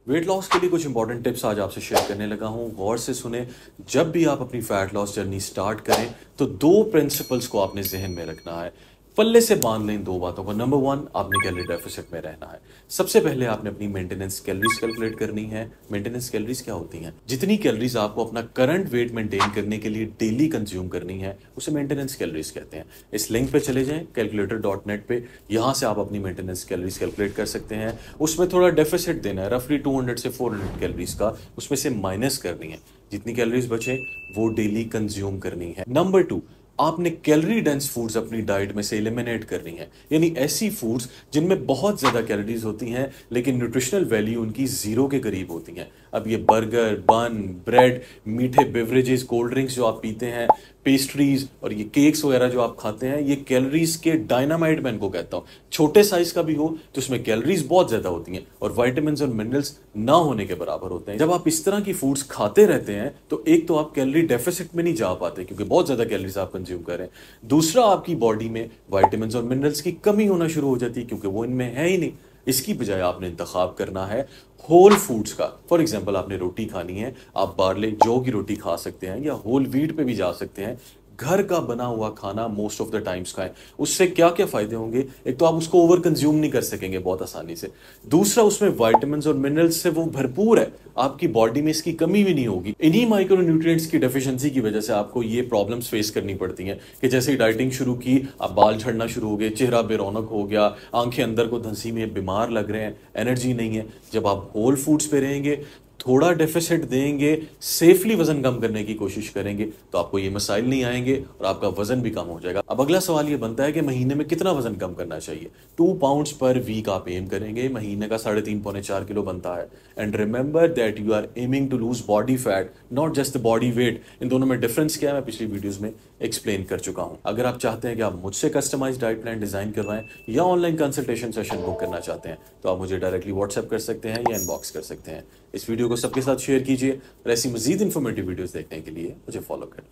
Weight loss के लिए कुछ इंपॉर्टेंट टिप्स आज आपसे शेयर करने लगा हूं। गौर से सुने। जब भी आप अपनी फैट लॉस जर्नी स्टार्ट करें तो दो प्रिंसिपल्स को आपने जहन में रखना है। पल्ले से बांध लें दो बातों को। नंबर वन, आपने कैलोरी डेफिसिट में रहना है। सबसे पहले आपने अपनी मेंटेनेंस कैलोरीज कैलकुलेट करनी है। मेंटेनेंस कैलोरीज क्या होती हैं? जितनी कैलोरीज आपको अपना करंट वेट मेंटेन करने के लिए डेली कंज्यूम करनी है, उसे मेंटेनेंस कैलोरीज कहते हैं। इस लिंक पे चले जाएं calculator.net पे। यहां से आप अपनी मेंटेनेंस कैलोरीज कैलकुलेट कर सकते हैं। उसमें थोड़ा डेफिसिट देना है, रफली 200 से 400 कैलोरीज का, उसमें से माइनस करनी है। जितनी कैलोरीज बचे वो डेली कंज्यूम करनी है। नंबर टू, आपने कैलोरी डेंस फूड्स अपनी डाइट में से एलिमिनेट करनी है, यानी ऐसी फूड्स जिनमें बहुत ज्यादा कैलोरीज होती हैं लेकिन न्यूट्रिशनल वैल्यू उनकी जीरो के करीब होती हैं। अब ये बर्गर, बन, ब्रेड, मीठे बेवरेजेस, कोल्ड ड्रिंक्स जो आप पीते हैं, पेस्ट्रीज और ये केक्स वगैरह जो आप खाते हैं, ये कैलोरीज के डायनामाइट मैं इनको कहता हूं। छोटे साइज का भी हो तो उसमें कैलोरीज बहुत ज्यादा होती हैं और विटामिन्स और मिनरल्स ना होने के बराबर होते हैं। जब आप इस तरह की फूड्स खाते रहते हैं तो एक तो आप कैलोरी डेफिसिट में नहीं जा पाते क्योंकि बहुत ज्यादा कैलोरीज आप कंज्यूम कर रहे हैं। दूसरा, आपकी बॉडी में विटामिन्स और मिनरल्स की कमी होना शुरू हो जाती है क्योंकि वो इनमें है ही नहीं। इसकी बजाय आपने इंतखाब करना है होल फूड्स का। फॉर एग्जाम्पल, आपने रोटी खानी है, आप बार्ले जौ की रोटी खा सकते हैं या होल व्हीट पे भी जा सकते हैं। घर का बना हुआ खाना मोस्ट ऑफ द टाइम्स खाएं। उससे क्या क्या फायदे होंगे? एक तो आप उसको ओवर कंज्यूम नहीं कर सकेंगे बहुत आसानी से। दूसरा, उसमें विटामिन्स और मिनरल्स से वो भरपूर है, आपकी बॉडी में इसकी कमी भी नहीं होगी। इन्हीं माइक्रो न्यूट्रिएंट्स की डेफिशिएंसी की वजह से आपको ये प्रॉब्लम्स फेस करनी पड़ती हैं कि जैसे ही डाइटिंग शुरू की, आप बाल झड़ना शुरू हो गए, चेहरा बेरौनक हो गया, आंखें अंदर को धंसी में, बीमार लग रहे हैं, एनर्जी नहीं है। जब आप होल फूड्स पे रहेंगे, थोड़ा डेफिसिट देंगे, सेफली वजन कम करने की कोशिश करेंगे तो आपको ये मसाइल नहीं आएंगे और आपका वजन भी कम हो जाएगा। अब अगला सवाल ये बनता है कि महीने में कितना वजन कम करना चाहिए? 2 पाउंड्स पर वीक आप एम करेंगे, महीने का 3.5 पौने 4 किलो बनता है। And remember that you are aiming to lose body fat, not just the body weight. इन दोनों में डिफरेंस क्या है मैं पिछली वीडियोस में एक्सप्लेन कर चुका हूं। अगर आप चाहते हैं कि आप मुझसे कस्टमाइज डाइट प्लान डिजाइन करवाएं या ऑनलाइन कंसल्टेशन सेशन बुक करना चाहते हैं तो आप मुझे डायरेक्टली व्हाट्सएप कर सकते हैं या इनबॉक्स कर सकते हैं। इस वीडियो को सबके साथ शेयर कीजिए और ऐसी मजीद इंफॉर्मेटिव वीडियोस देखने के लिए मुझे फॉलो करें।